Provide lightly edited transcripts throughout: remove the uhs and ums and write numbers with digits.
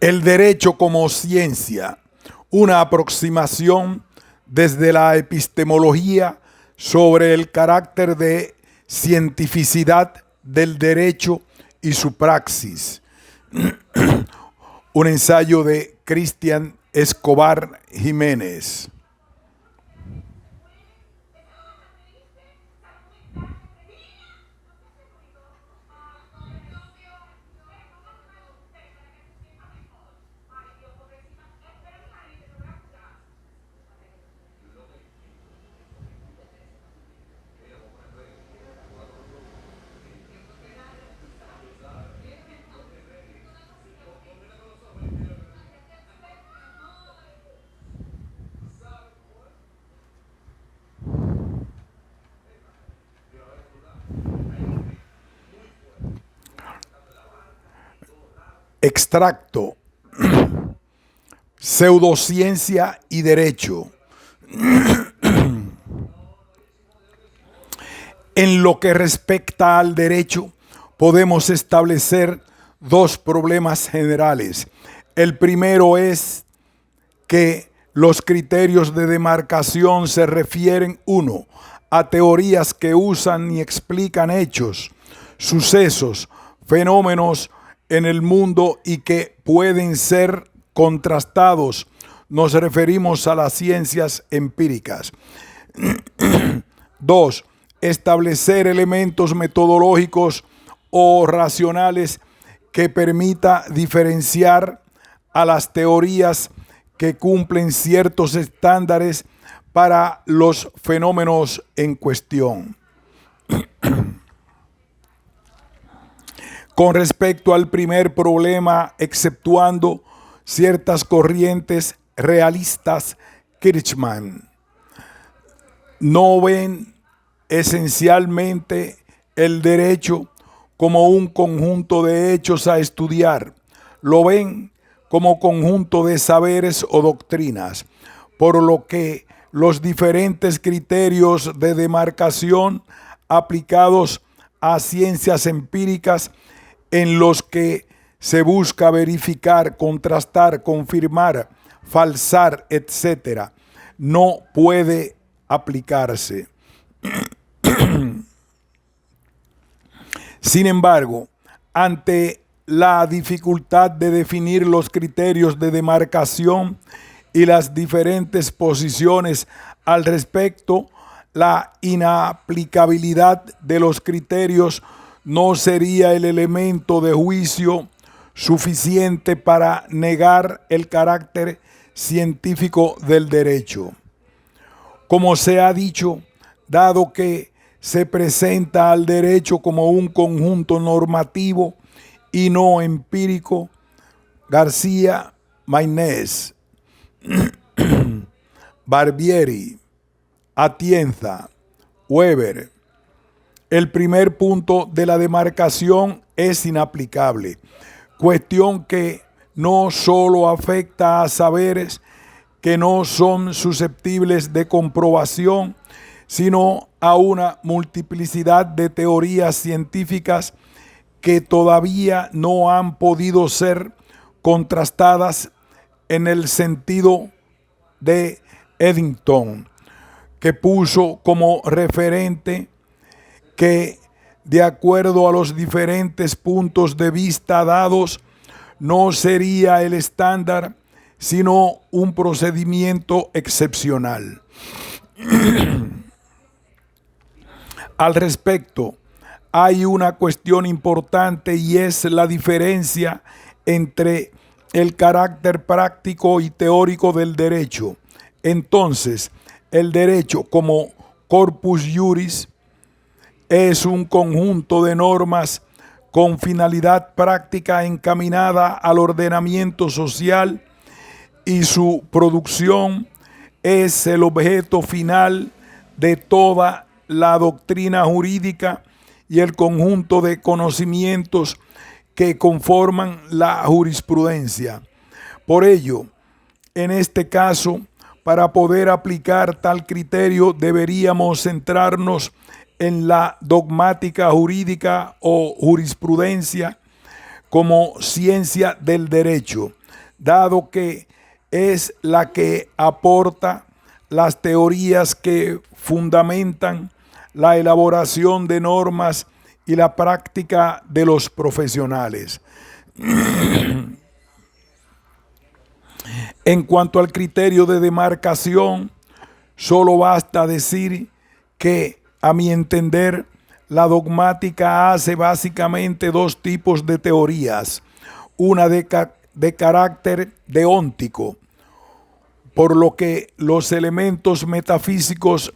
El derecho como ciencia, una aproximación desde la epistemología sobre el carácter de cientificidad del derecho y su praxis. Un ensayo de Cristian Escobar Jiménez. Extracto. Pseudociencia y derecho. En lo que respecta al derecho, podemos establecer dos problemas generales. El primero es que los criterios de demarcación se refieren, uno, a teorías que usan y explican hechos, sucesos, fenómenos en el mundo y que pueden ser contrastados. Nos referimos a las ciencias empíricas. 2. Establecer elementos metodológicos o racionales que permita diferenciar a las teorías que cumplen ciertos estándares para los fenómenos en cuestión. Con respecto al primer problema, exceptuando ciertas corrientes realistas, Kirchmann no ven esencialmente el derecho como un conjunto de hechos a estudiar, lo ven como conjunto de saberes o doctrinas, por lo que los diferentes criterios de demarcación aplicados a ciencias empíricas en los que se busca verificar, contrastar, confirmar, falsar, etc., no puede aplicarse. Sin embargo, ante la dificultad de definir los criterios de demarcación y las diferentes posiciones al respecto, la inaplicabilidad de los criterios no sería el elemento de juicio suficiente para negar el carácter científico del derecho. Como se ha dicho, dado que se presenta al derecho como un conjunto normativo y no empírico, García Maynés, Barbieri, Atienza, Weber, el primer punto de la demarcación es inaplicable, cuestión que no solo afecta a saberes que no son susceptibles de comprobación, sino a una multiplicidad de teorías científicas que todavía no han podido ser contrastadas en el sentido de Eddington, que puso como referente que, de acuerdo a los diferentes puntos de vista dados, no sería el estándar, sino un procedimiento excepcional. Al respecto, hay una cuestión importante y es la diferencia entre el carácter práctico y teórico del derecho. Entonces, el derecho como corpus juris es un conjunto de normas con finalidad práctica encaminada al ordenamiento social y su producción es el objeto final de toda la doctrina jurídica y el conjunto de conocimientos que conforman la jurisprudencia. Por ello, en este caso, para poder aplicar tal criterio deberíamos centrarnos en la dogmática jurídica o jurisprudencia como ciencia del derecho, dado que es la que aporta las teorías que fundamentan la elaboración de normas y la práctica de los profesionales. En cuanto al criterio de demarcación, solo basta decir que, a mi entender, la dogmática hace básicamente dos tipos de teorías, una de carácter deóntico, por lo que los elementos metafísicos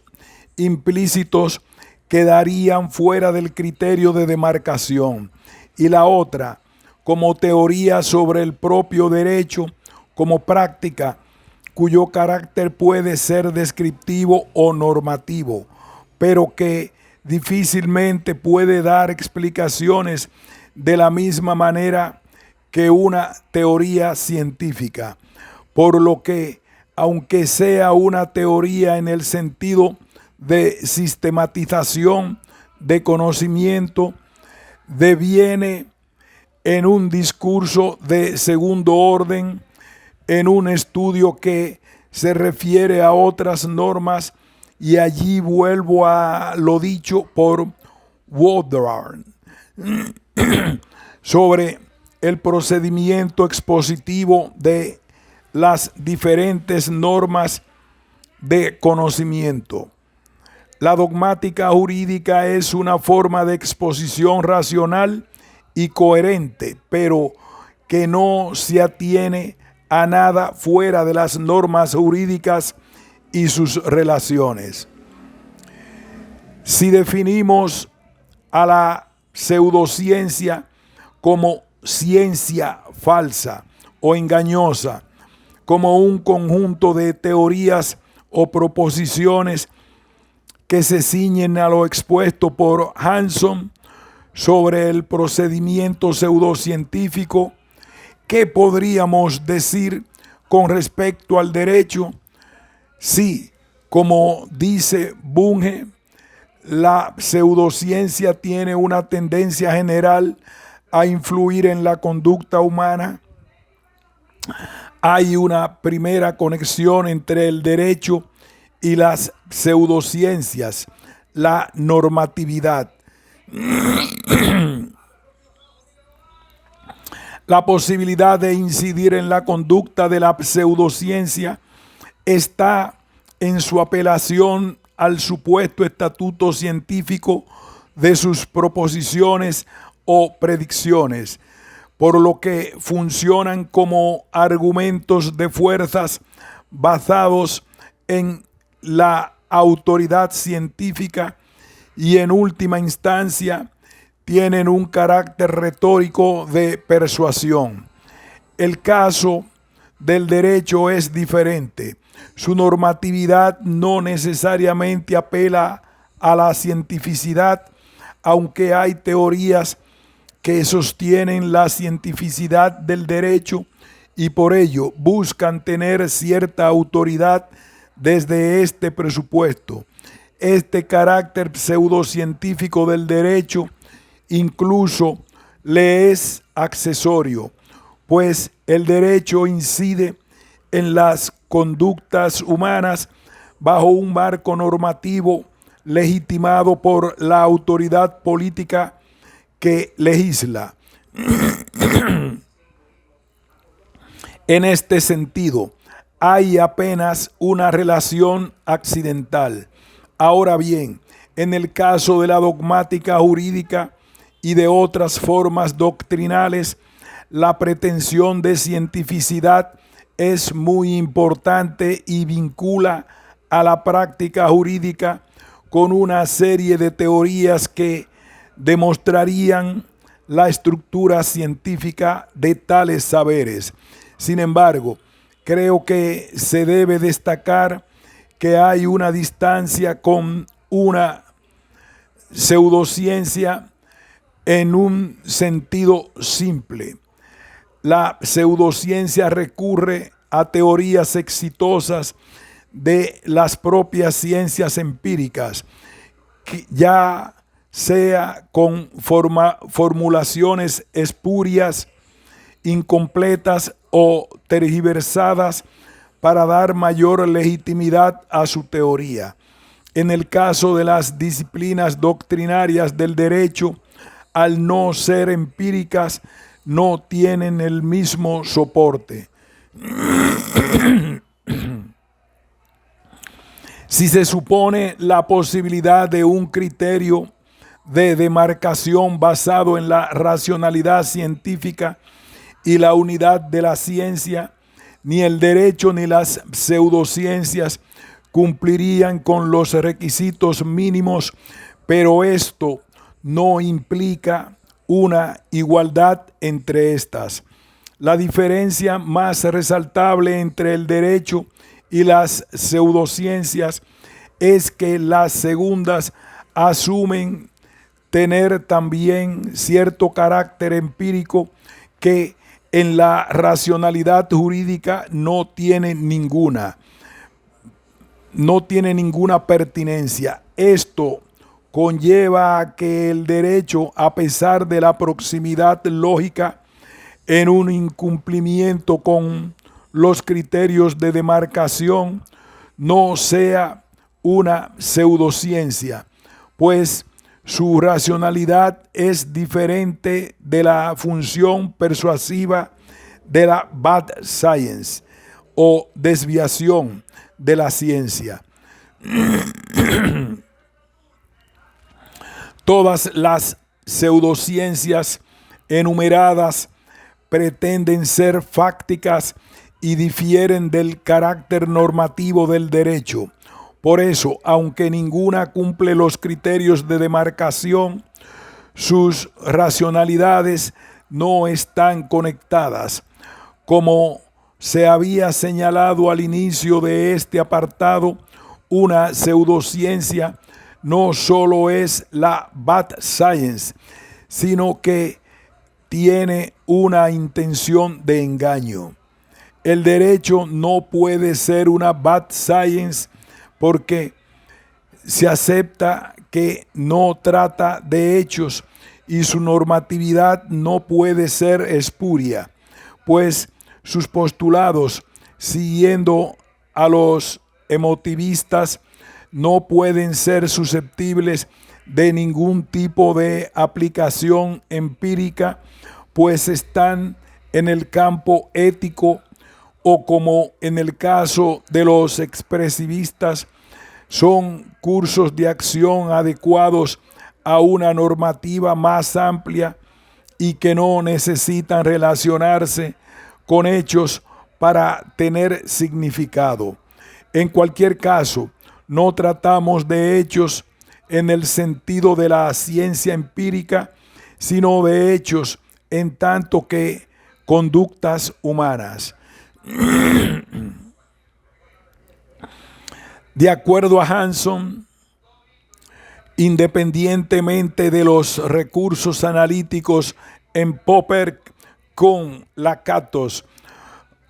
implícitos quedarían fuera del criterio de demarcación, y la otra, como teoría sobre el propio derecho como práctica, cuyo carácter puede ser descriptivo o normativo, pero que difícilmente puede dar explicaciones de la misma manera que una teoría científica, por lo que, aunque sea una teoría en el sentido de sistematización de conocimiento, deviene en un discurso de segundo orden, en un estudio que se refiere a otras normas, y allí vuelvo a lo dicho por Woodward sobre el procedimiento expositivo de las diferentes normas de conocimiento. La dogmática jurídica es una forma de exposición racional y coherente, pero que no se atiene a nada fuera de las normas jurídicas y sus relaciones. Si definimos a la pseudociencia como ciencia falsa o engañosa, como un conjunto de teorías o proposiciones que se ciñen a lo expuesto por Hanson sobre el procedimiento pseudocientífico, ¿qué podríamos decir con respecto al derecho? Sí, como dice Bunge, la pseudociencia tiene una tendencia general a influir en la conducta humana. Hay una primera conexión entre el derecho y las pseudociencias, la normatividad. La posibilidad de incidir en la conducta de la pseudociencia está en su apelación al supuesto estatuto científico de sus proposiciones o predicciones, por lo que funcionan como argumentos de fuerzas basados en la autoridad científica y en última instancia tienen un carácter retórico de persuasión. El caso del derecho es diferente. Su normatividad no necesariamente apela a la cientificidad, aunque hay teorías que sostienen la cientificidad del derecho y por ello buscan tener cierta autoridad desde este presupuesto. Este carácter pseudocientífico del derecho incluso le es accesorio, pues el derecho incide en las conductas humanas bajo un marco normativo legitimado por la autoridad política que legisla. En este sentido, hay apenas una relación accidental. Ahora bien, en el caso de la dogmática jurídica y de otras formas doctrinales, la pretensión de cientificidad es muy importante y vincula a la práctica jurídica con una serie de teorías que demostrarían la estructura científica de tales saberes. Sin embargo, creo que se debe destacar que hay una distancia con una pseudociencia en un sentido simple. La pseudociencia recurre a teorías exitosas de las propias ciencias empíricas, ya sea con formulaciones espurias incompletas o tergiversadas para dar mayor legitimidad a su teoría. En el caso de las disciplinas doctrinarias del derecho, al no ser empíricas, no tienen el mismo soporte. Si se supone la posibilidad de un criterio de demarcación basado en la racionalidad científica y la unidad de la ciencia, ni el derecho ni las pseudociencias cumplirían con los requisitos mínimos, pero esto no implica una igualdad entre estas. La diferencia más resaltable entre el derecho y las pseudociencias es que las segundas asumen tener también cierto carácter empírico que en la racionalidad jurídica no tiene ninguna pertinencia. Esto conlleva a que el derecho, a pesar de la proximidad lógica en un incumplimiento con los criterios de demarcación, no sea una pseudociencia, pues su racionalidad es diferente de la función persuasiva de la bad science o desviación de la ciencia. Todas las pseudociencias enumeradas pretenden ser fácticas y difieren del carácter normativo del derecho. Por eso, aunque ninguna cumple los criterios de demarcación, sus racionalidades no están conectadas. Como se había señalado al inicio de este apartado, una pseudociencia no solo es la bad science, sino que tiene una intención de engaño. El derecho no puede ser una bad science porque se acepta que no trata de hechos y su normatividad no puede ser espuria, pues sus postulados, siguiendo a los emotivistas, no pueden ser susceptibles de ningún tipo de aplicación empírica, pues están en el campo ético o, como en el caso de los expresivistas, son cursos de acción adecuados a una normativa más amplia y que no necesitan relacionarse con hechos para tener significado. En cualquier caso, no tratamos de hechos en el sentido de la ciencia empírica, sino de hechos en tanto que conductas humanas. De acuerdo a Hanson, independientemente de los recursos analíticos en Popper con Lakatos,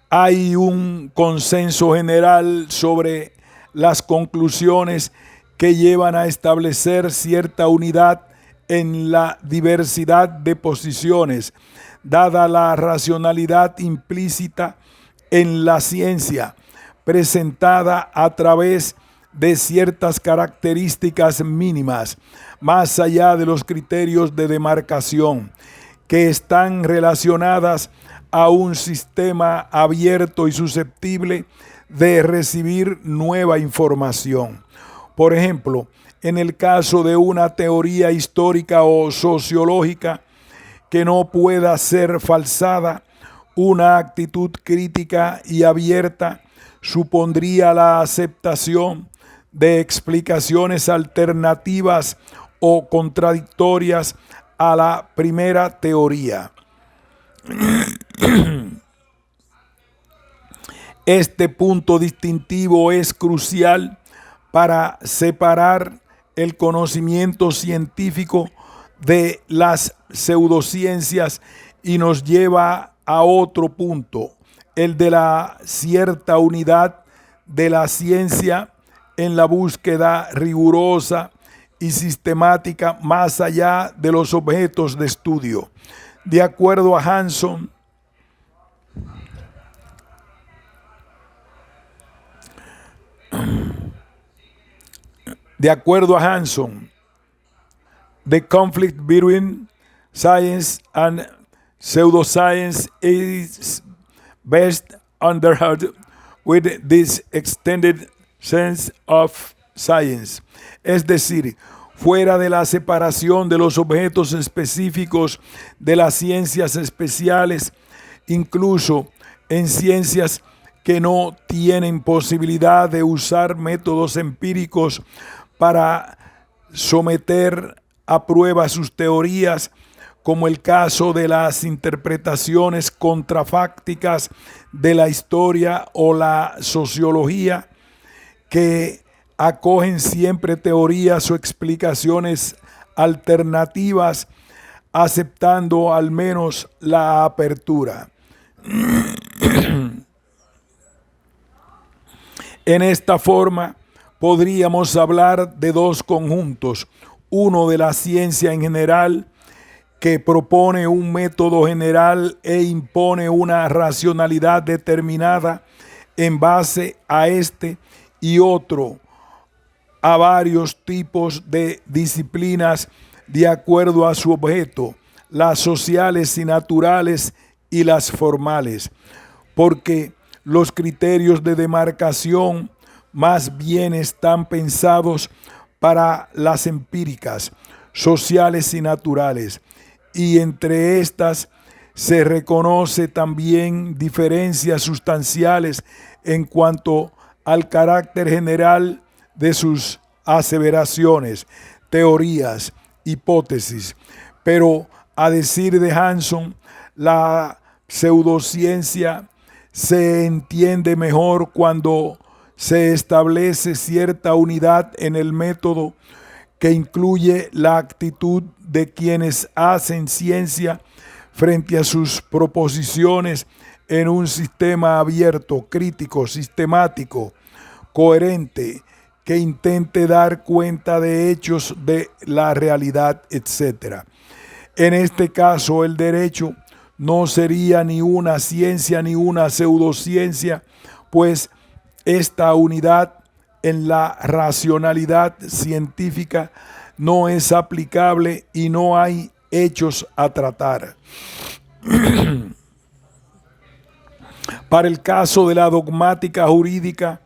hay un consenso general sobre las conclusiones que llevan a establecer cierta unidad en la diversidad de posiciones, dada la racionalidad implícita en la ciencia, presentada a través de ciertas características mínimas, más allá de los criterios de demarcación, que están relacionadas a un sistema abierto y susceptible de recibir nueva información. Por ejemplo, en el caso de una teoría histórica o sociológica que no pueda ser falsada, una actitud crítica y abierta supondría la aceptación de explicaciones alternativas o contradictorias a la primera teoría. Este punto distintivo es crucial para separar el conocimiento científico de las pseudociencias y nos lleva a otro punto, el de la cierta unidad de la ciencia en la búsqueda rigurosa y sistemática más allá de los objetos de estudio. De acuerdo a Hanson, De acuerdo a Hanson, the conflict between science and pseudoscience is best understood with this extended sense of science. Es decir, fuera de la separación de los objetos específicos de las ciencias especiales, incluso en ciencias que no tienen posibilidad de usar métodos empíricos para someter a prueba sus teorías, como el caso de las interpretaciones contrafácticas de la historia o la sociología, que acogen siempre teorías o explicaciones alternativas, aceptando al menos la apertura. En esta forma, podríamos hablar de dos conjuntos: uno de la ciencia en general, que propone un método general e impone una racionalidad determinada en base a este, y otro a varios tipos de disciplinas de acuerdo a su objeto, las sociales y naturales y las formales, porque los criterios de demarcación más bien están pensados para las empíricas, sociales y naturales, y entre estas se reconoce también diferencias sustanciales en cuanto al carácter general de sus aseveraciones, teorías, hipótesis. Pero a decir de Hanson, la pseudociencia se entiende mejor cuando se establece cierta unidad en el método, que incluye la actitud de quienes hacen ciencia frente a sus proposiciones en un sistema abierto, crítico, sistemático, coherente, que intente dar cuenta de hechos de la realidad, etc. En este caso, el derecho no sería ni una ciencia ni una pseudociencia, pues esta unidad en la racionalidad científica no es aplicable y no hay hechos a tratar. Para el caso de la dogmática jurídica,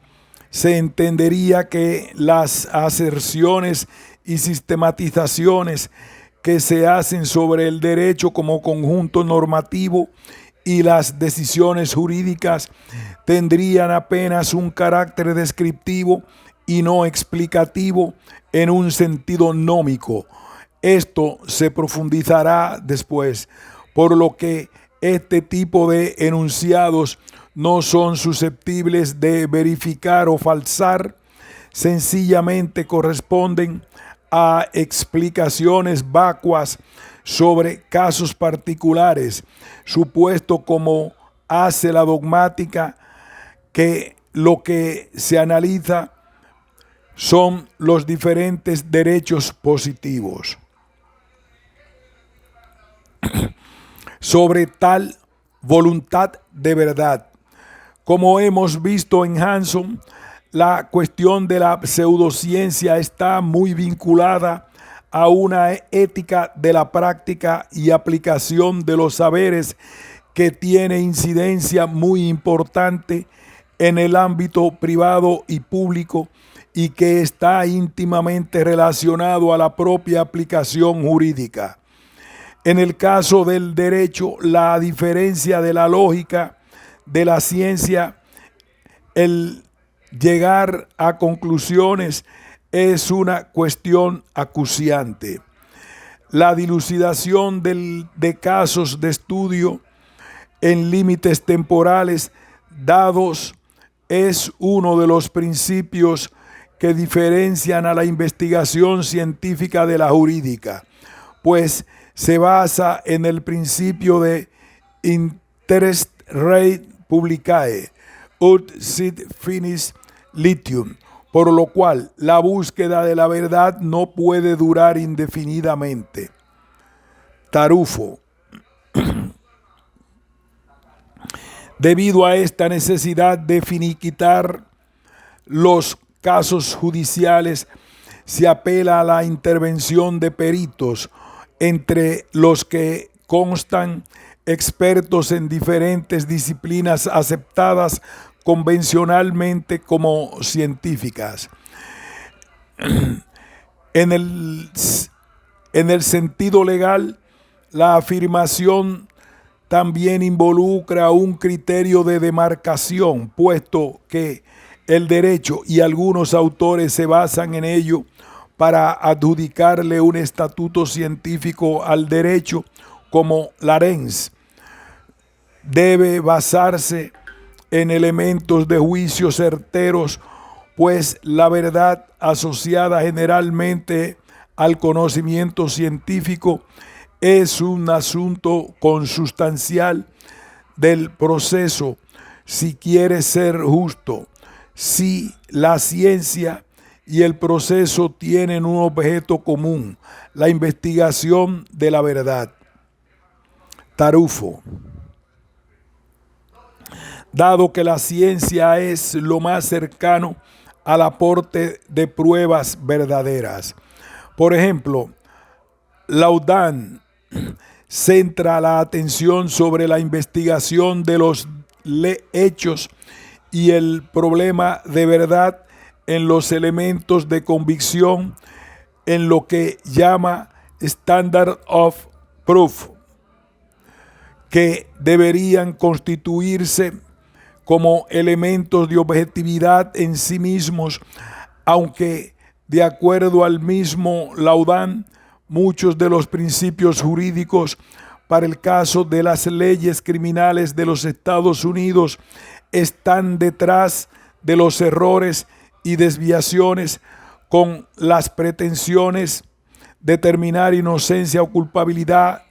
se entendería que las aserciones y sistematizaciones que se hacen sobre el derecho como conjunto normativo y las decisiones jurídicas tendrían apenas un carácter descriptivo y no explicativo en un sentido nómico. Esto se profundizará después, por lo que este tipo de enunciados no son susceptibles de verificar o falsar, sencillamente corresponden a explicaciones vacuas sobre casos particulares, supuesto como hace la dogmática, que lo que se analiza son los diferentes derechos positivos. Sobre tal voluntad de verdad, como hemos visto en Hanson, la cuestión de la pseudociencia está muy vinculada a una ética de la práctica y aplicación de los saberes, que tiene incidencia muy importante en el ámbito privado y público, y que está íntimamente relacionado a la propia aplicación jurídica. En el caso del derecho, la diferencia de la lógica de la ciencia, el llegar a conclusiones, es una cuestión acuciante. La dilucidación de casos de estudio en límites temporales dados es uno de los principios que diferencian a la investigación científica de la jurídica, pues se basa en el principio de interest rate publicae ut sit finis litium, por lo cual la búsqueda de la verdad no puede durar indefinidamente. Tarufo. Debido a esta necesidad de finiquitar los casos judiciales, se apela a la intervención de peritos, entre los que constan expertos en diferentes disciplinas aceptadas convencionalmente como científicas. En el sentido legal, la afirmación también involucra un criterio de demarcación, puesto que el derecho y algunos autores se basan en ello para adjudicarle un estatuto científico al derecho, como Larens. Debe basarse en elementos de juicio certeros, pues la verdad asociada generalmente al conocimiento científico es un asunto consustancial del proceso si quiere ser justo. Si la ciencia y el proceso tienen un objeto común, la investigación de la verdad. Tarufo. Dado que la ciencia es lo más cercano al aporte de pruebas verdaderas. Por ejemplo, Laudán centra la atención sobre la investigación de los hechos y el problema de verdad en los elementos de convicción, en lo que llama Standard of Proof, que deberían constituirse como elementos de objetividad en sí mismos, aunque de acuerdo al mismo Laudán, muchos de los principios jurídicos para el caso de las leyes criminales de los Estados Unidos están detrás de los errores y desviaciones con las pretensiones de determinar inocencia o culpabilidad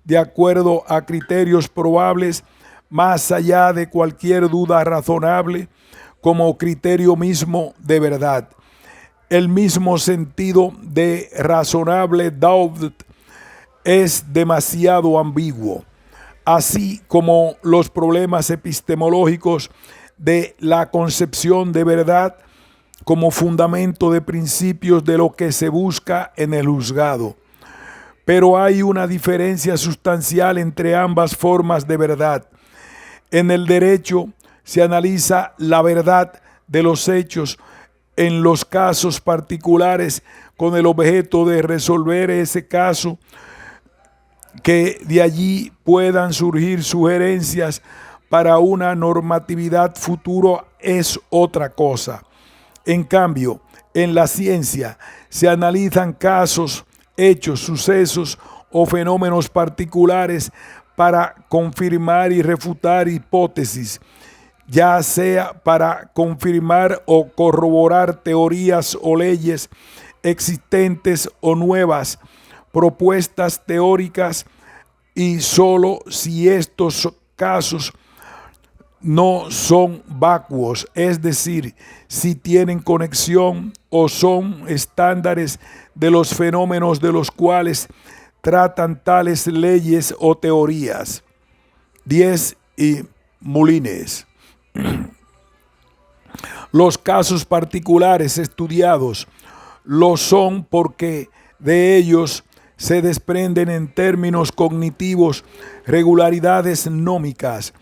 de acuerdo a criterios probables más allá de cualquier duda razonable como criterio mismo de verdad. El mismo sentido de razonable doubt es demasiado ambiguo, así como los problemas epistemológicos de la concepción de verdad como fundamento de principios de lo que se busca en el juzgado. Pero hay una diferencia sustancial entre ambas formas de verdad. En el derecho se analiza la verdad de los hechos en los casos particulares con el objeto de resolver ese caso, que de allí puedan surgir sugerencias para una normatividad futura es otra cosa. En cambio, en la ciencia se analizan casos, hechos, sucesos o fenómenos particulares para confirmar y refutar hipótesis, ya sea para confirmar o corroborar teorías o leyes existentes o nuevas, propuestas teóricas, y solo si estos casos no son vacuos, es decir, si tienen conexión o son estándares de los fenómenos de los cuales tratan tales leyes o teorías. 10 y Moulines. Los casos particulares estudiados lo son porque de ellos se desprenden en términos cognitivos regularidades nómicas.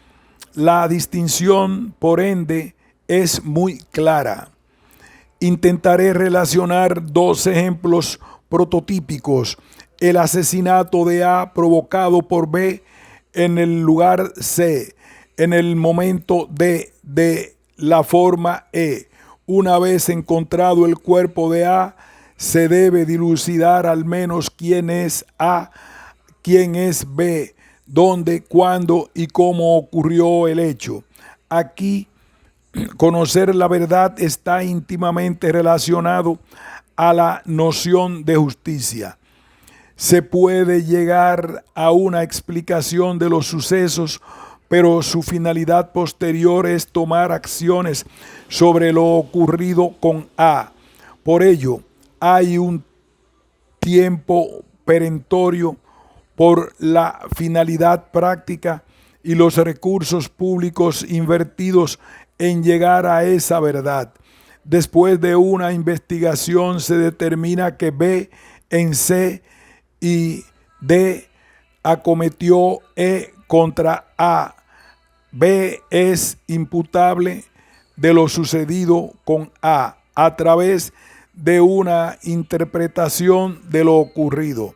La distinción, por ende, es muy clara. Intentaré relacionar dos ejemplos prototípicos: el asesinato de A provocado por B en el lugar C, en el momento D, de la forma E. Una vez encontrado el cuerpo de A, se debe dilucidar al menos quién es A, quién es B, dónde, cuándo y cómo ocurrió el hecho. Aquí, conocer la verdad está íntimamente relacionado a la noción de justicia. Se puede llegar a una explicación de los sucesos, pero su finalidad posterior es tomar acciones sobre lo ocurrido con A. Por ello, hay un tiempo perentorio por la finalidad práctica y los recursos públicos invertidos en llegar a esa verdad. Después de una investigación se determina que B en C y D acometió E contra A. B es imputable de lo sucedido con a través de una interpretación de lo ocurrido.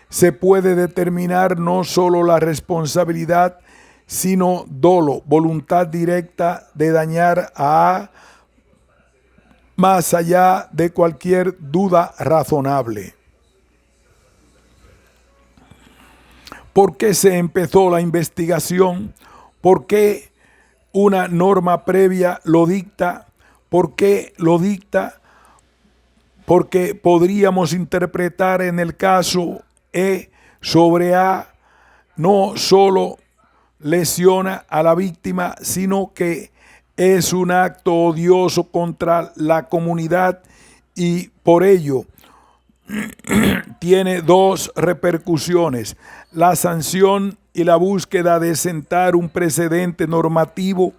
Se puede determinar no solo la responsabilidad, sino dolo, voluntad directa de dañar a A, más allá de cualquier duda razonable. ¿Por qué se empezó la investigación? ¿Por qué una norma previa lo dicta? ¿Por qué lo dicta? Porque podríamos interpretar en el caso E sobre A no solo lesiona a la víctima, sino que es un acto odioso contra la comunidad y por ello tiene dos repercusiones: la sanción y la búsqueda de sentar un precedente normativo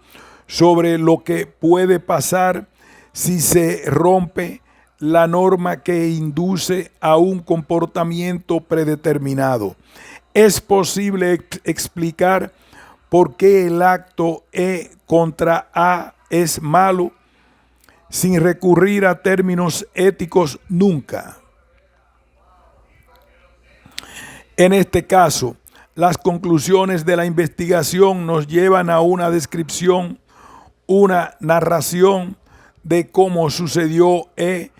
sobre lo que puede pasar si se rompe la norma que induce a un comportamiento predeterminado. Es posible explicar por qué el acto E contra A es malo sin recurrir a términos éticos nunca. En este caso, las conclusiones de la investigación nos llevan a una descripción, una narración de cómo sucedió E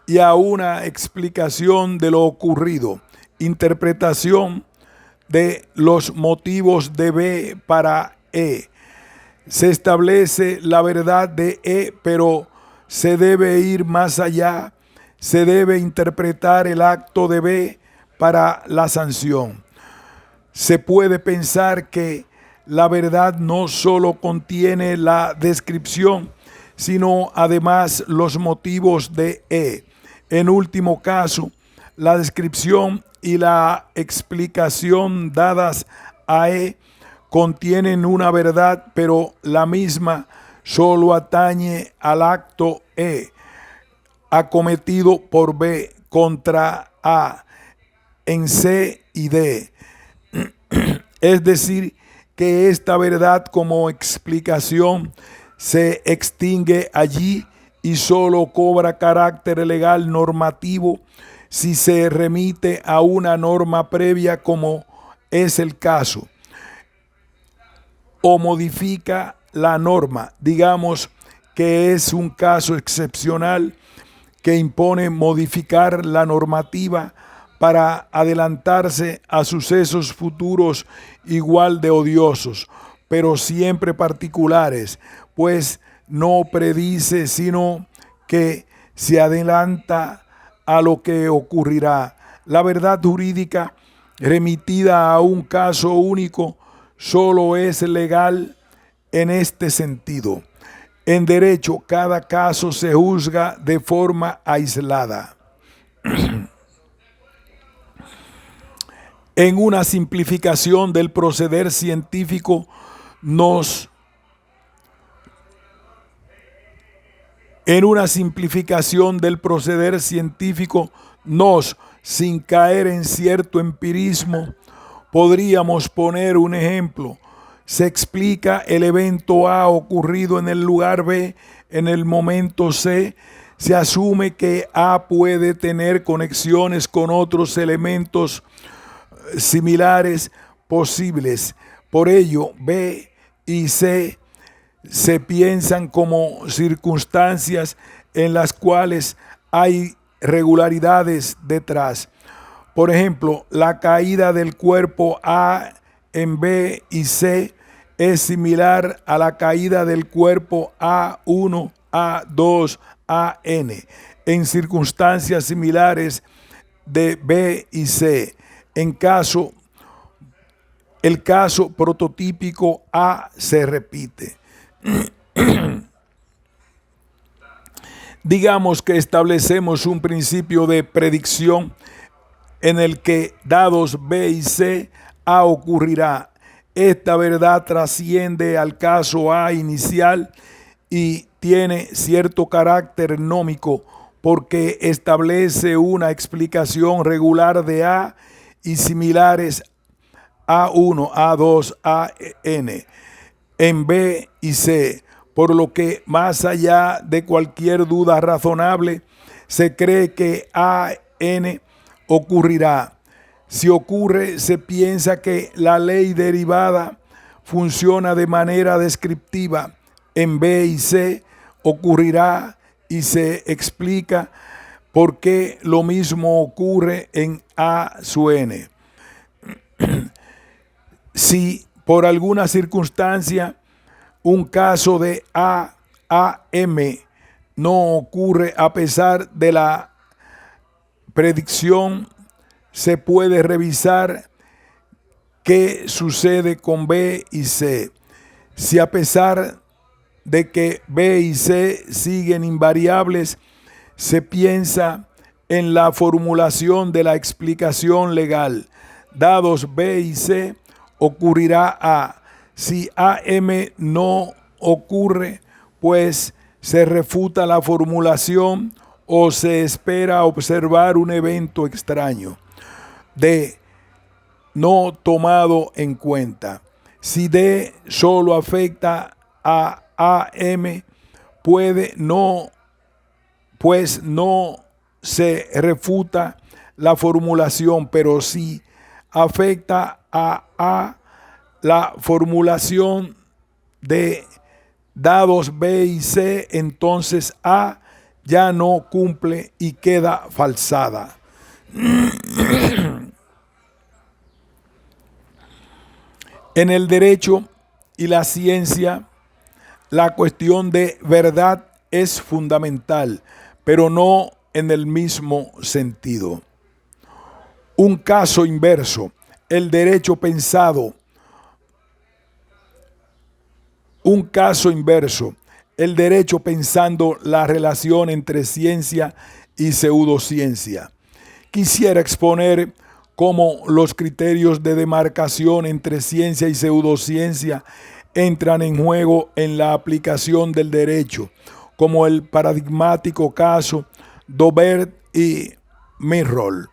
y a una explicación de lo ocurrido, interpretación de los motivos de B para E. Se establece la verdad de E, pero se debe ir más allá. Se debe interpretar el acto de B para la sanción. Se puede pensar que la verdad no solo contiene la descripción, sino además los motivos de E. En último caso, la descripción y la explicación dadas a E contienen una verdad, pero la misma solo atañe al acto E acometido por B contra A en C y D. Es decir, que esta verdad como explicación se extingue allí y solo cobra carácter legal normativo si se remite a una norma previa, como es el caso, o modifica la norma. Digamos que es un caso excepcional que impone modificar la normativa para adelantarse a sucesos futuros igual de odiosos, pero siempre particulares, pues no predice, sino que se adelanta a lo que ocurrirá. La verdad jurídica remitida a un caso único solo es legal en este sentido. En derecho, cada caso se juzga de forma aislada. En una simplificación del proceder científico nos sin caer en cierto empirismo, podríamos poner un ejemplo. Se explica el evento A ocurrido en el lugar B en el momento C. Se asume que A puede tener conexiones con otros elementos similares posibles. Por ello, B y C se piensan como circunstancias en las cuales hay regularidades detrás. Por ejemplo, la caída del cuerpo A en B y C es similar a la caída del cuerpo A1, A2, AN en circunstancias similares de B y C. El caso prototípico A se repite. Digamos que establecemos un principio de predicción en el que, dados B y C, A ocurrirá. Esta verdad trasciende al caso A inicial y tiene cierto carácter nómico porque establece una explicación regular de A y similares A1, A2, AN en B y C, por lo que más allá de cualquier duda razonable, se cree que AN ocurrirá. Si ocurre, se piensa que la ley derivada funciona de manera descriptiva. En B y C ocurrirá y se explica por qué lo mismo ocurre en A su N. Si por alguna circunstancia un caso de AM no ocurre a pesar de la predicción, se puede revisar qué sucede con B y C. Si a pesar de que B y C siguen invariables, se piensa en la formulación de la explicación legal. Dados B y C, ocurrirá A. Si AM no ocurre, pues se refuta la formulación o se espera observar un evento extraño. D. No tomado en cuenta. Si D solo afecta a AM, pues no se refuta la formulación, pero si afecta a A, la formulación de dados B y C, entonces A ya no cumple y queda falsada. En el derecho y la ciencia, la cuestión de verdad es fundamental, pero no en el mismo sentido. Un caso inverso, el derecho pensando la relación entre ciencia y pseudociencia. Quisiera exponer cómo los criterios de demarcación entre ciencia y pseudociencia entran en juego en la aplicación del derecho, como el paradigmático caso Daubert y Mirrol.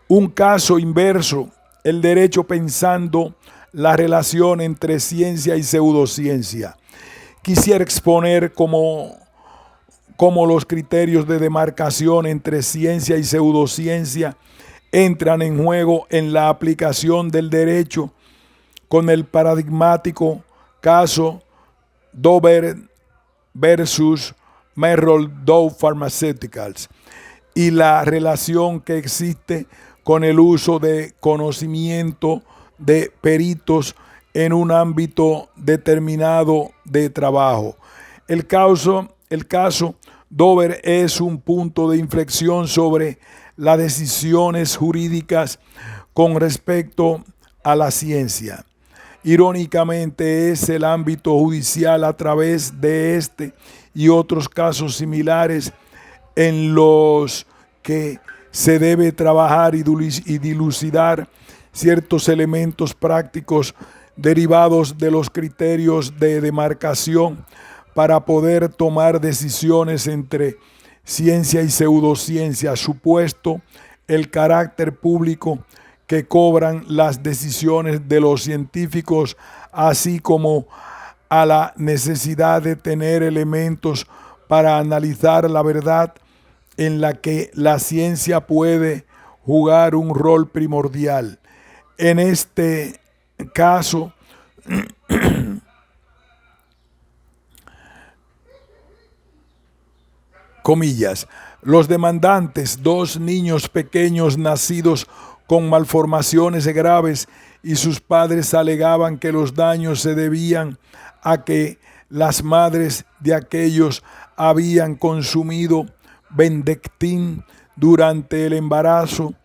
Un caso inverso, el derecho pensando la relación entre ciencia y pseudociencia. Quisiera exponer cómo los criterios de demarcación entre ciencia y pseudociencia entran en juego en la aplicación del derecho con el paradigmático caso Daubert versus Merrill-Dow Pharmaceuticals y la relación que existe con el uso de conocimiento de peritos en un ámbito determinado de trabajo. El caso Daubert es un punto de inflexión sobre las decisiones jurídicas con respecto a la ciencia. Irónicamente, es el ámbito judicial a través de este y otros casos similares en los que se debe trabajar y dilucidar ciertos elementos prácticos derivados de los criterios de demarcación para poder tomar decisiones entre ciencia y pseudociencia, supuesto el carácter público que cobran las decisiones de los científicos, así como a la necesidad de tener elementos para analizar la verdad en la que la ciencia puede jugar un rol primordial. En este caso, comillas, los demandantes, 2 niños pequeños nacidos con malformaciones graves, y sus padres alegaban que los daños se debían a que las madres de aquellos habían consumido Bendectin durante el embarazo.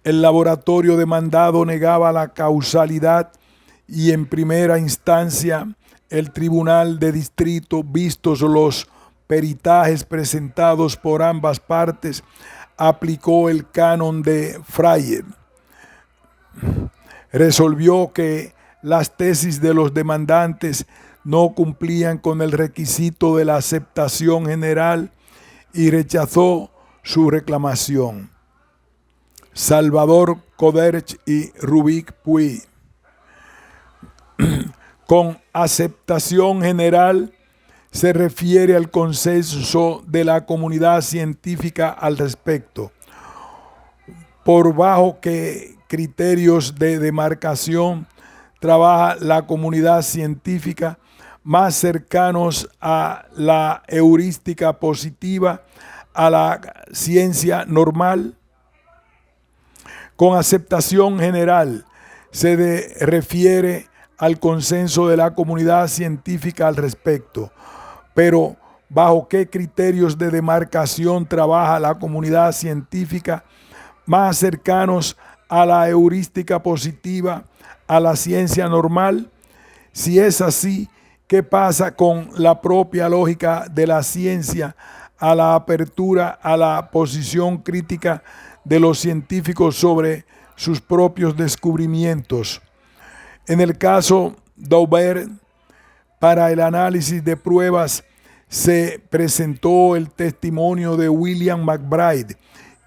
El laboratorio demandado negaba la causalidad y en primera instancia el tribunal de distrito, vistos los peritajes presentados por ambas partes, aplicó el canon de Freire. resolvió que las tesis de los demandantes no cumplían con el requisito de la aceptación general y rechazó su reclamación. Salvador Coderch y Rubik Puig. Con aceptación general se refiere al consenso de la comunidad científica al respecto. Por bajo qué criterios de demarcación trabaja la comunidad científica, más cercanos a la heurística positiva, a la ciencia normal. Con aceptación general se refiere al consenso de la comunidad científica al respecto. Pero, ¿bajo qué criterios de demarcación trabaja la comunidad científica más cercanos a la heurística positiva, a la ciencia normal? Si es así, ¿qué pasa con la propia lógica de la ciencia, a la apertura a la posición crítica de los científicos sobre sus propios descubrimientos? En el caso Daubert, para el análisis de pruebas se presentó el testimonio de William McBride,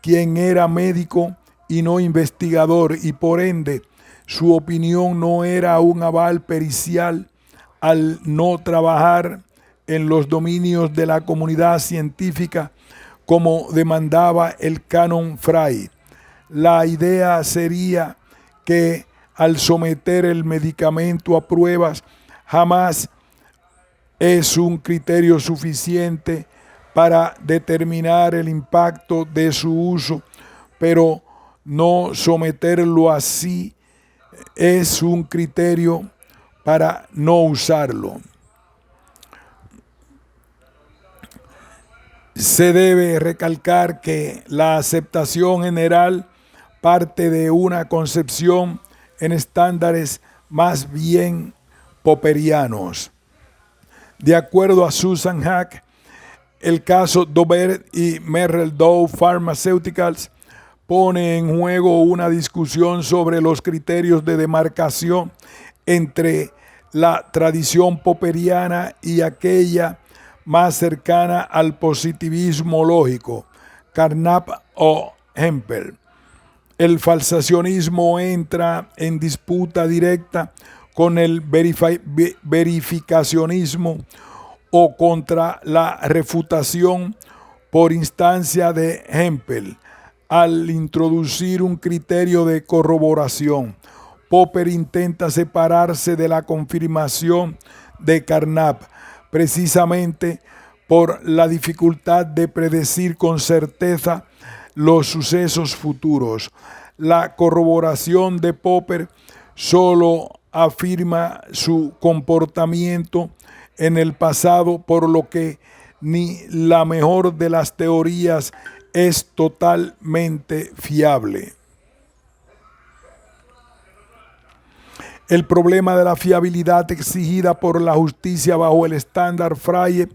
quien era médico y no investigador, y por ende su opinión no era un aval pericial al no trabajar en los dominios de la comunidad científica como demandaba el canon Frey. La idea sería que al someter el medicamento a pruebas jamás es un criterio suficiente para determinar el impacto de su uso, pero no someterlo así es un criterio para no usarlo. Se debe recalcar que la aceptación general parte de una concepción en estándares más bien popperianos. De acuerdo a Susan Hack, el caso Daubert y Merrell Dow Pharmaceuticals pone en juego una discusión sobre los criterios de demarcación entre la tradición popperiana y aquella más cercana al positivismo lógico, Carnap o Hempel. El falsacionismo entra en disputa directa con el verificacionismo o contra la refutación por instancia de Hempel al introducir un criterio de corroboración. Popper intenta separarse de la confirmación de Carnap precisamente por la dificultad de predecir con certeza los sucesos futuros. La corroboración de Popper solo afirma su comportamiento en el pasado, por lo que ni la mejor de las teorías es totalmente fiable. El problema de la fiabilidad exigida por la justicia bajo el estándar Frey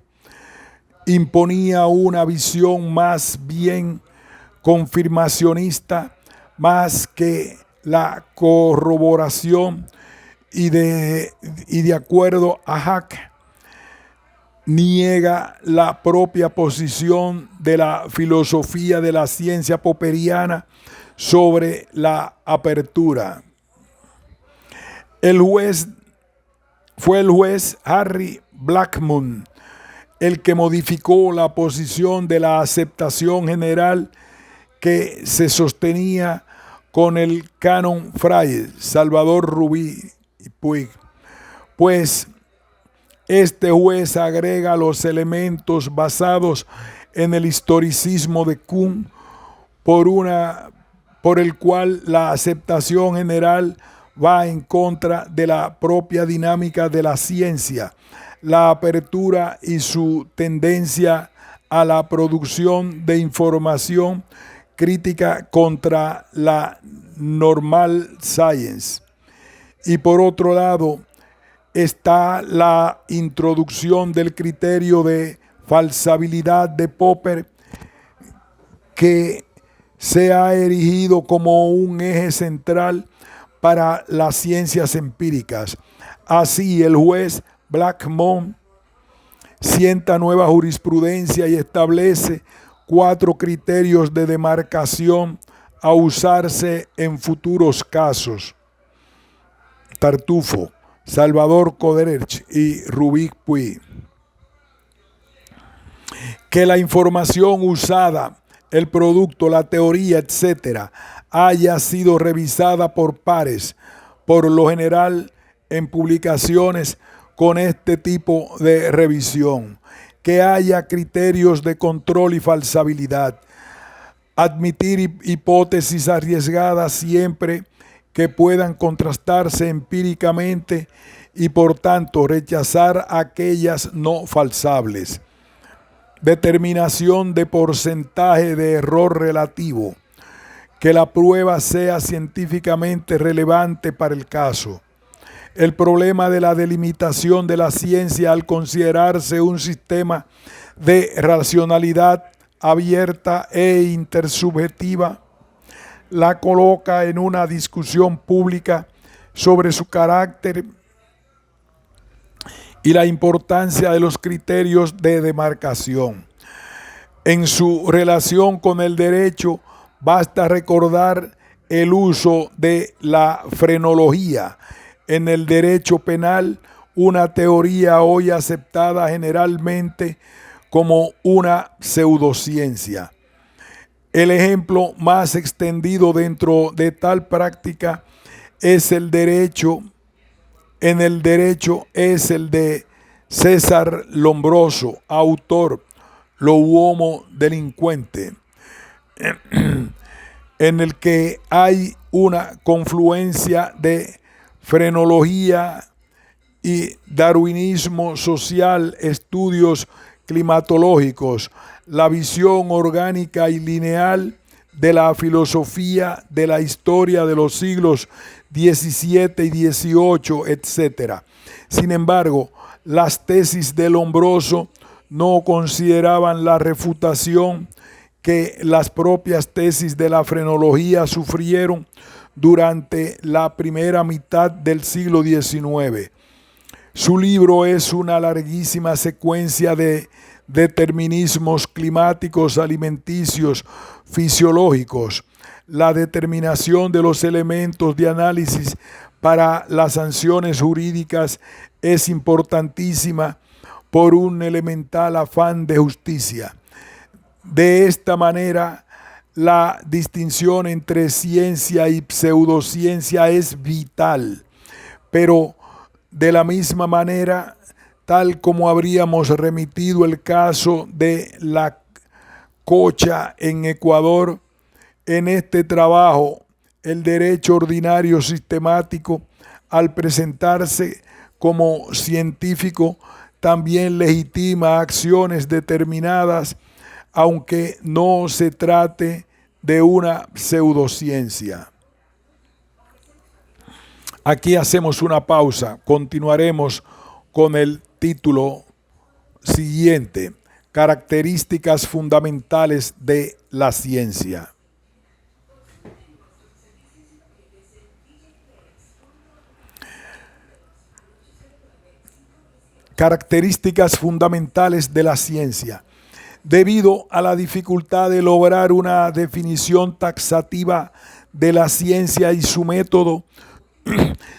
imponía una visión más bien confirmacionista, más que la corroboración, y de acuerdo a Hack, niega la propia posición de la filosofía de la ciencia popperiana sobre la apertura. Fue el juez Harry Blackmun el que modificó la posición de la aceptación general que se sostenía con el canon Frey, Salvador Rubik y Puig, pues este juez agrega los elementos basados en el historicismo de Kuhn, por el cual la aceptación general va en contra de la propia dinámica de la ciencia, la apertura y su tendencia a la producción de información crítica contra la normal science. Y por otro lado, está la introducción del criterio de falsabilidad de Popper, que se ha erigido como un eje central para las ciencias empíricas. Así, el juez Blackmun sienta nueva jurisprudencia y establece 4 criterios de demarcación a usarse en futuros casos. Tartufo, Salvador Coderch y Rubik Puig. Que la información usada, el producto, la teoría, etc., haya sido revisada por pares, por lo general en publicaciones con este tipo de revisión. Que haya criterios de control y falsabilidad. Admitir hipótesis arriesgadas siempre que puedan contrastarse empíricamente y por tanto rechazar aquellas no falsables. Determinación de porcentaje de error relativo. Que la prueba sea científicamente relevante para el caso. El problema de la delimitación de la ciencia al considerarse un sistema de racionalidad abierta e intersubjetiva la coloca en una discusión pública sobre su carácter y la importancia de los criterios de demarcación. En su relación con el derecho, basta recordar el uso de la frenología en el derecho penal, una teoría hoy aceptada generalmente como una pseudociencia. El ejemplo más extendido dentro de tal práctica es el derecho de César Lombroso, autor Lo Uomo Delincuente, en el que hay una confluencia de frenología y darwinismo social, estudios climatológicos, la visión orgánica y lineal de la filosofía de la historia de los siglos XVII y XVIII, etc. Sin embargo, las tesis de Lombroso no consideraban la refutación que las propias tesis de la frenología sufrieron durante la primera mitad del siglo XIX. Su libro es una larguísima secuencia de determinismos climáticos, alimenticios, fisiológicos. La determinación de los elementos de análisis para las sanciones jurídicas es importantísima por un elemental afán de justicia. De esta manera, la distinción entre ciencia y pseudociencia es vital, pero de la misma manera, tal como habríamos remitido el caso de la cocha en Ecuador, en este trabajo, el derecho ordinario sistemático, al presentarse como científico, también legitima acciones determinadas, aunque no se trate de una pseudociencia. Aquí hacemos una pausa, continuaremos con el título siguiente: características fundamentales de la ciencia. Características fundamentales de la ciencia. Debido a la dificultad de lograr una definición taxativa de la ciencia y su método,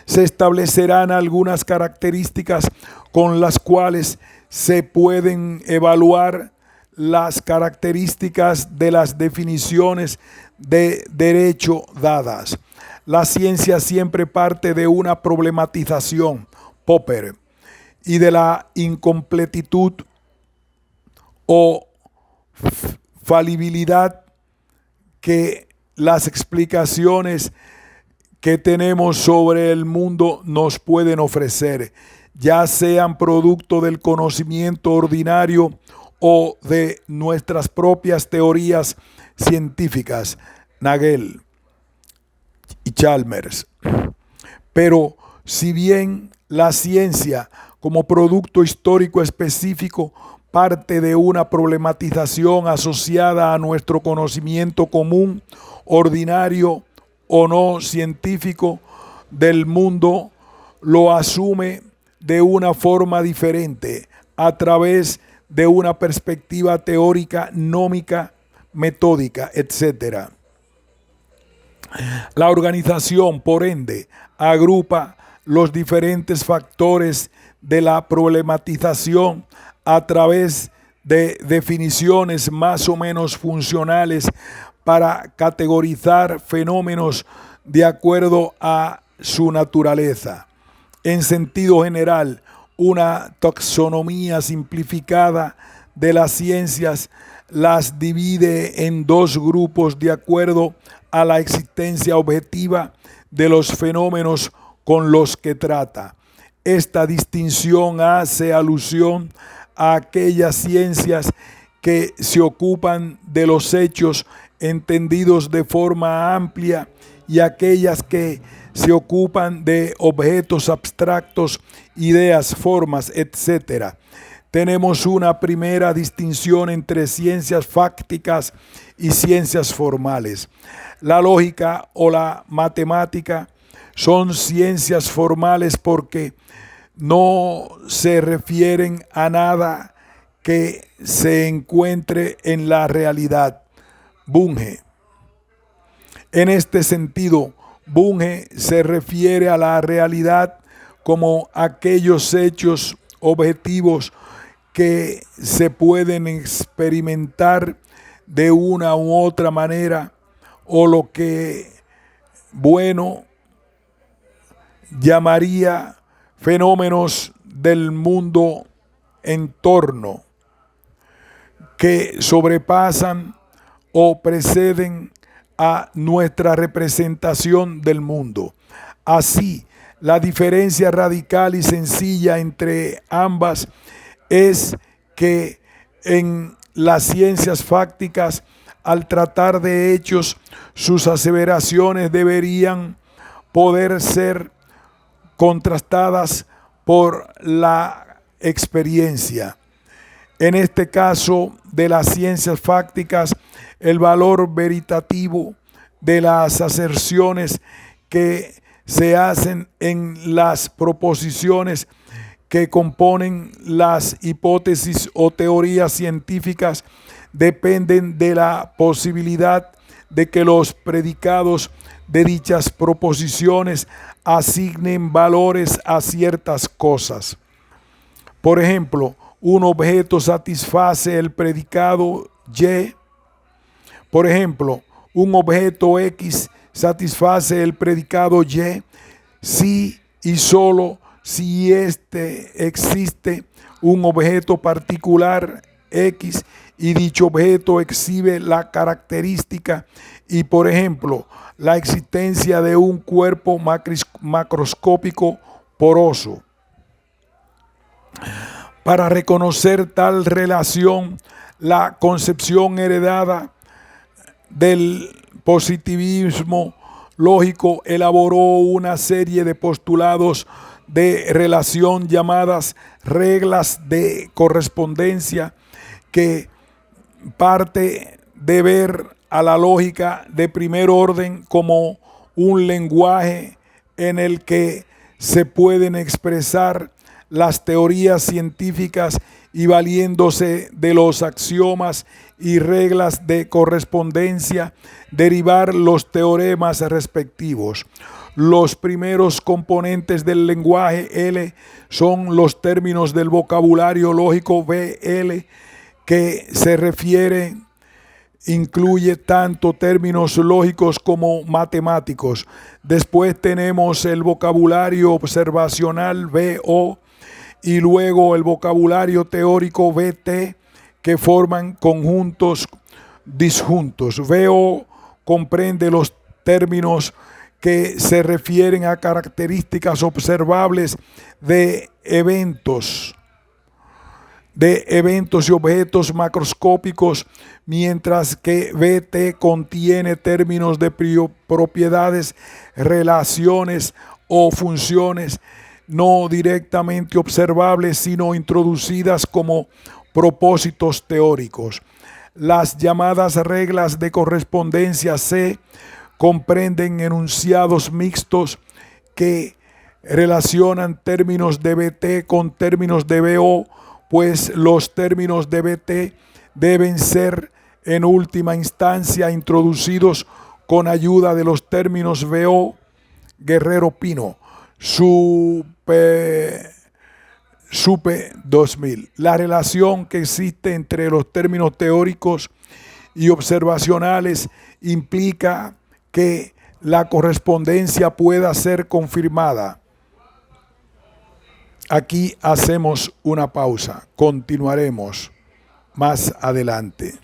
se establecerán algunas características con las cuales se pueden evaluar las características de las definiciones de derecho dadas. La ciencia siempre parte de una problematización, Popper, y de la incompletitud o falibilidad que las explicaciones que tenemos sobre el mundo nos pueden ofrecer, ya sean producto del conocimiento ordinario o de nuestras propias teorías científicas, Nagel y Chalmers. Pero si bien la ciencia como producto histórico específico parte de una problematización asociada a nuestro conocimiento común, ordinario o no científico, del mundo lo asume de una forma diferente, a través de una perspectiva teórica, nómica, metódica, etc. La organización, por ende, agrupa los diferentes factores de la problematización a través de definiciones más o menos funcionales para categorizar fenómenos de acuerdo a su naturaleza. En sentido general, una taxonomía simplificada de las ciencias las divide en dos grupos de acuerdo a la existencia objetiva de los fenómenos con los que trata. Esta distinción hace alusión a aquellas ciencias que se ocupan de los hechos entendidos de forma amplia y aquellas que se ocupan de objetos abstractos, ideas, formas, etc. Tenemos una primera distinción entre ciencias fácticas y ciencias formales. La lógica o la matemática son ciencias formales porque no se refieren a nada que se encuentre en la realidad. Bunge. En este sentido, Bunge se refiere a la realidad como aquellos hechos objetivos que se pueden experimentar de una u otra manera, o lo que llamaría fenómenos del mundo en torno, que sobrepasan o preceden a nuestra representación del mundo. Así, la diferencia radical y sencilla entre ambas es que en las ciencias fácticas, al tratar de hechos, sus aseveraciones deberían poder ser contrastadas por la experiencia. En este caso de las ciencias fácticas, el valor veritativo de las aserciones que se hacen en las proposiciones que componen las hipótesis o teorías científicas dependen de la posibilidad de que los predicados de dichas proposiciones asignen valores a ciertas cosas. Por ejemplo, un objeto satisface el predicado Y. Por ejemplo, un objeto X satisface el predicado Y si y solo si existe un objeto particular X y dicho objeto exhibe la característica y, por ejemplo, la existencia de un cuerpo macroscópico poroso. Para reconocer tal relación, la concepción heredada del positivismo lógico elaboró una serie de postulados de relación llamadas reglas de correspondencia, que parte de ver a la lógica de primer orden como un lenguaje en el que se pueden expresar las teorías científicas y, valiéndose de los axiomas y reglas de correspondencia, derivar los teoremas respectivos. Los primeros componentes del lenguaje L son los términos del vocabulario lógico BL, que se refiere, incluye tanto términos lógicos como matemáticos. Después tenemos el vocabulario observacional VO y luego el vocabulario teórico VT, que forman conjuntos disjuntos. VO comprende los términos que se refieren a características observables de eventos y objetos macroscópicos, mientras que VT contiene términos de propiedades, relaciones o funciones no directamente observables, sino introducidas como propósitos teóricos. Las llamadas reglas de correspondencia C comprenden enunciados mixtos que relacionan términos de BT con términos de BO, pues los términos de BT deben ser en última instancia introducidos con ayuda de los términos BO. Guerrero Pino, Supe 2000. La relación que existe entre los términos teóricos y observacionales implica que la correspondencia pueda ser confirmada. Aquí hacemos una pausa. Continuaremos más adelante.